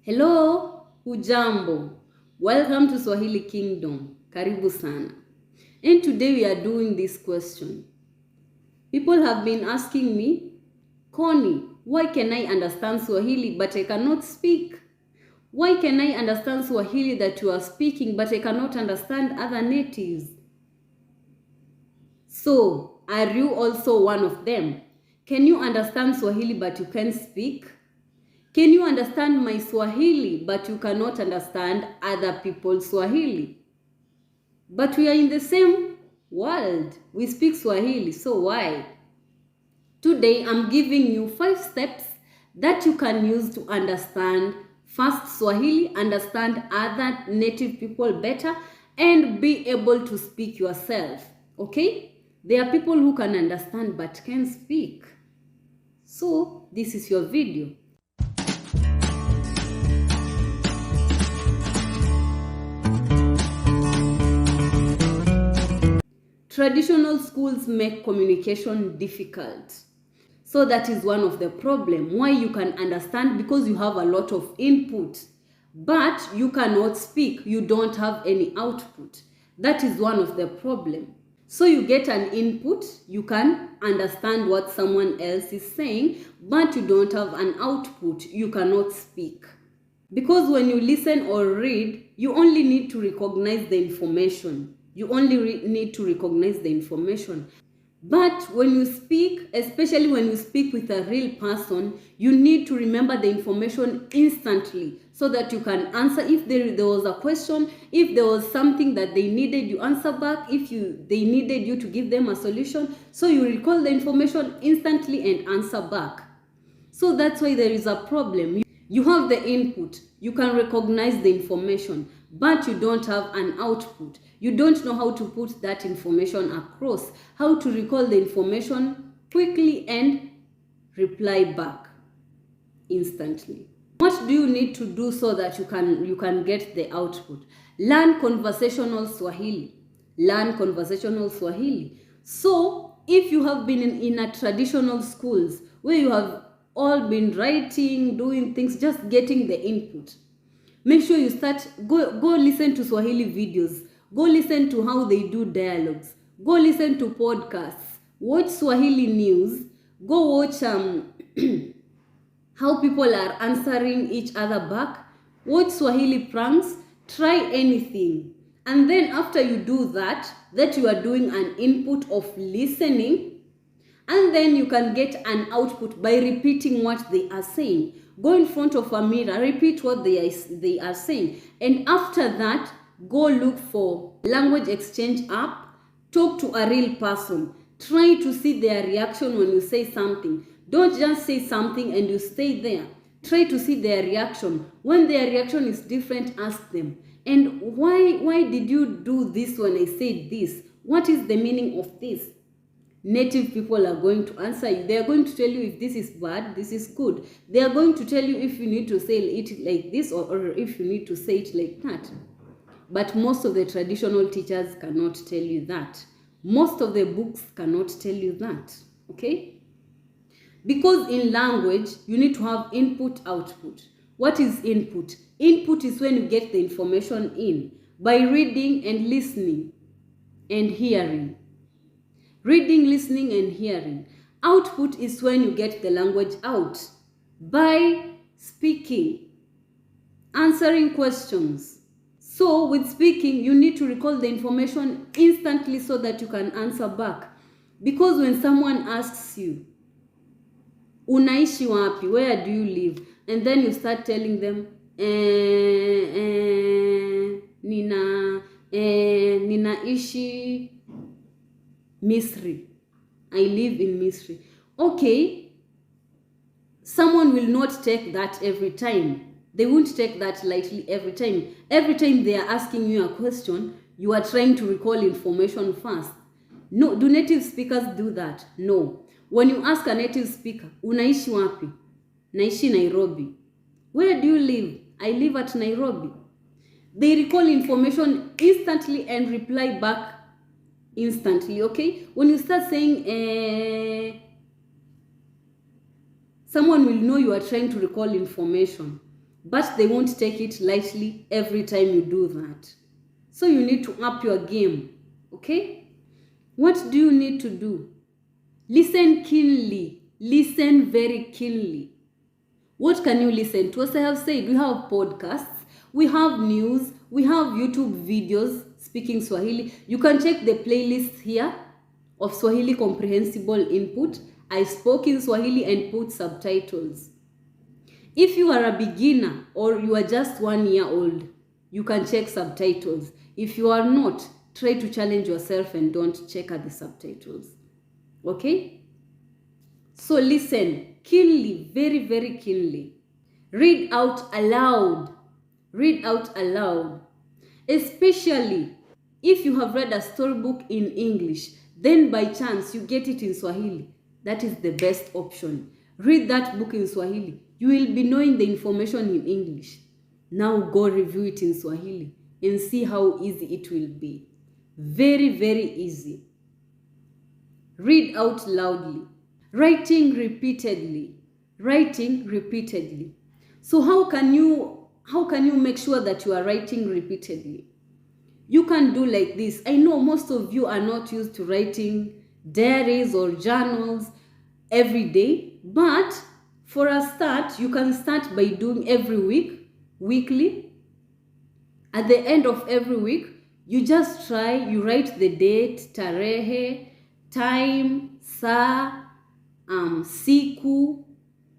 Hello, hujambo. Welcome to Swahili Kingdom. Karibu sana. And today we are doing this question. People have been asking me, Connie, why can I understand Swahili but I cannot speak? Why can I understand Swahili that you are speaking but I cannot understand other natives? So, are you also one of them? Can you understand Swahili but you can't speak? Can you understand my Swahili but you cannot understand other people's Swahili? But we are in the same world. We speak Swahili, so why? Today I'm giving you 5 steps that you can use to understand first Swahili, understand other native people better, and be able to speak yourself. Okay? There are people who can understand but can't speak. So this is your video. Traditional schools make communication difficult. So that is one of the problems why you can understand, because you have a lot of input, but you cannot speak. You don't have any output. That is one of the problems. So you get an input, you can understand what someone else is saying, but you don't have an output. You cannot speak. Because when you listen or read, you only need to recognize the information. You only need to recognize the information. But when you speak, especially when you speak with a real person, you need to remember the information instantly so that you can answer. If there was a question, if there was something that they needed, you answer back. If they needed you to give them a solution, so you recall the information instantly and answer back. So that's why there is a problem. You have the input, you can recognize the information, but you don't have an output. You don't know how to put that information across, how to recall the information quickly and reply back instantly. What do you need to do so that you can get the output? Learn conversational Swahili. Learn conversational Swahili. So if you have been in a traditional schools where you have all been writing, doing things, just getting the input, make sure you go listen to Swahili videos, go listen to how they do dialogues, go listen to podcasts, watch Swahili news, go watch how people are answering each other back, watch Swahili pranks, try anything. And then after you do that you are doing an input of listening, and then you can get an output by repeating what they are saying. Go in front of a mirror, repeat what they are saying. And after that, go look for language exchange app, talk to a real person. Try to see their reaction when you say something. Don't just say something and you stay there. Try to see their reaction. When their reaction is different, ask them. And why did you do this when I said this? What is the meaning of this? Native people are going to answer you. They are going to tell you if this is bad, this is good. They are going to tell you if you need to say it like this or if you need to say it like that. But most of the traditional teachers cannot tell you that. Most of the books cannot tell you that. Okay? Because in language, you need to have input, output. What is input? Input is when you get the information in by reading and listening and hearing. Reading, listening, and hearing. Output is when you get the language out by speaking, answering questions. So with speaking, you need to recall the information instantly so that you can answer back. Because when someone asks you, unaishi wapi, where do you live? And then you start telling them, ninaishi Misri. I live in Misri. Okay, someone will not take that every time. They won't take that lightly every time. Every time they are asking you a question, you are trying to recall information fast. No, do native speakers do that? No. When you ask a native speaker, unaishi wapi? Naishi Nairobi. Where do you live? I live at Nairobi. They recall information instantly and reply back instantly. Okay, when you start saying someone will know you are trying to recall information. but they won't take it lightly every time you do that. So you need to up your game, okay? What do you need to do? Listen keenly. Listen very keenly. What can you listen to? As I have said, we have podcasts, we have news, we have YouTube videos speaking Swahili. You can check the playlist here of Swahili Comprehensible Input. I spoke in Swahili and put subtitles. If you are a beginner or you are just 1 year old, you can check subtitles. If you are not, try to challenge yourself and don't check at the subtitles. Okay? So listen keenly, very, very keenly. Read out aloud. Read out aloud. Especially if you have read a storybook in English, then by chance you get it in Swahili. That is the best option. Read that book in Swahili. You will be knowing the information in English. Now go review it in Swahili and see how easy it will be. Very, very easy. Read out loudly. Writing repeatedly. Writing repeatedly. So how can you make sure that you are writing repeatedly? You can do like this. I know most of you are not used to writing diaries or journals every day, but for a start, you can start by doing every week, weekly. At the end of every week, you just try, you write the date, tarehe, time, saa, siku,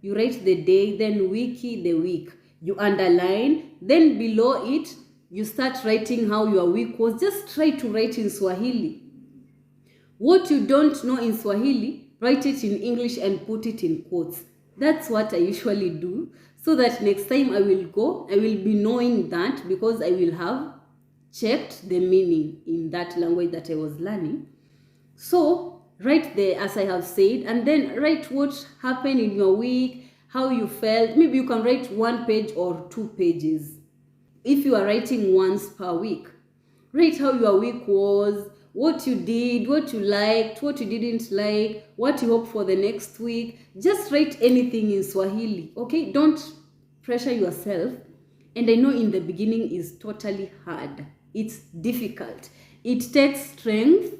you write the day, then wiki, the week. You underline, then below it, you start writing how your week was. Just try to write in Swahili. What you don't know in Swahili, write it in English and put it in quotes. That's what I usually do, so that next time I will be knowing that, because I will have checked the meaning in that language that I was learning. So write there, as I have said, and then write what happened in your week, how you felt. Maybe you can write 1 page or 2 pages. If you are writing once per week, write how your week was, what you did, what you liked, what you didn't like, what you hope for the next week. Just write anything in Swahili, okay? Don't pressure yourself. And I know in the beginning is totally hard. It's difficult. It takes strength.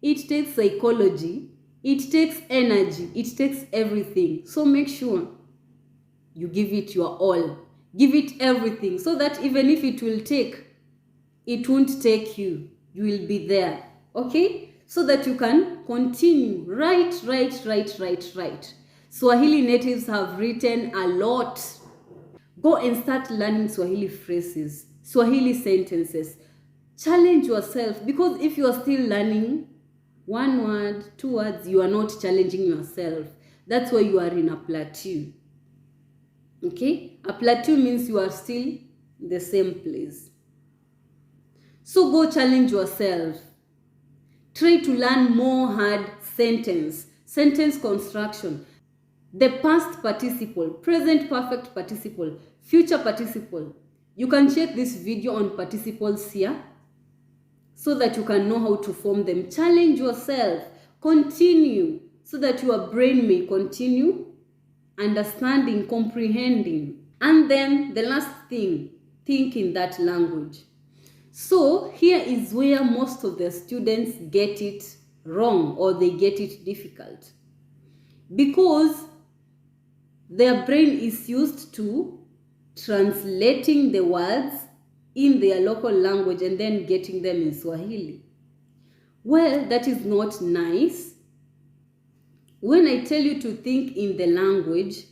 It takes psychology. It takes energy. It takes everything. So make sure you give it your all. Give it everything, so that even if it will take, it won't take you. You will be there. Okay? So that you can continue. Write. Swahili natives have written a lot. Go and start learning Swahili phrases, Swahili sentences. Challenge yourself, because if you are still learning 1 word, 2 words, you are not challenging yourself. That's why you are in a plateau. Okay? A plateau means you are still in the same place. So go challenge yourself. Try to learn more hard sentence construction. The past participle, present perfect participle, future participle. You can check this video on participles here, so that you can know how to form them. Challenge yourself. Continue, so that your brain may continue understanding, comprehending. And then the last thing, think in that language. So here is where most of the students get it wrong, or they get it difficult, because their brain is used to translating the words in their local language and then getting them in Swahili. Well, that is not nice. When I tell you to think in the language,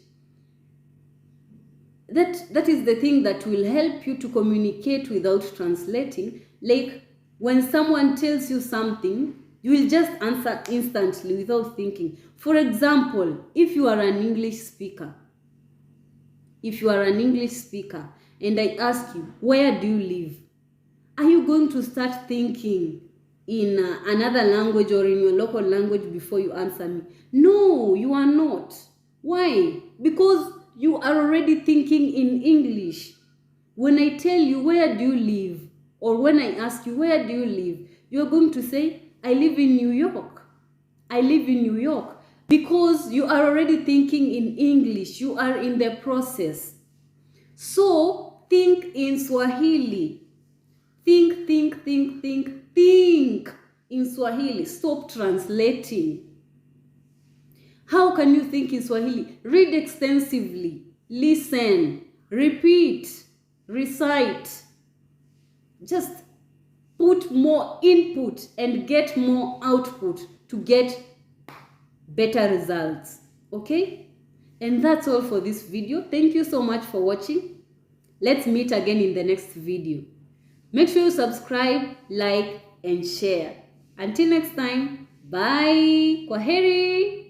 that is the thing that will help you to communicate without translating. Like when someone tells you something, you will just answer instantly without thinking. For example, if you are an English speaker, and I ask you, where do you live? Are you going to start thinking in another language or in your local language before you answer me? No, you are not. Why? Because you are already thinking in English. When I tell you, where do you live? Or when I ask you, where do you live? You are going to say, I live in New York. I live in New York. Because you are already thinking in English. You are in the process. So think in Swahili. Think in Swahili. Stop translating. How can you think in Swahili? Read extensively, listen, repeat, recite. Just put more input and get more output to get better results. Okay? And that's all for this video. Thank you so much for watching. Let's meet again in the next video. Make sure you subscribe, like, and share. Until next time, bye. Kwaheri.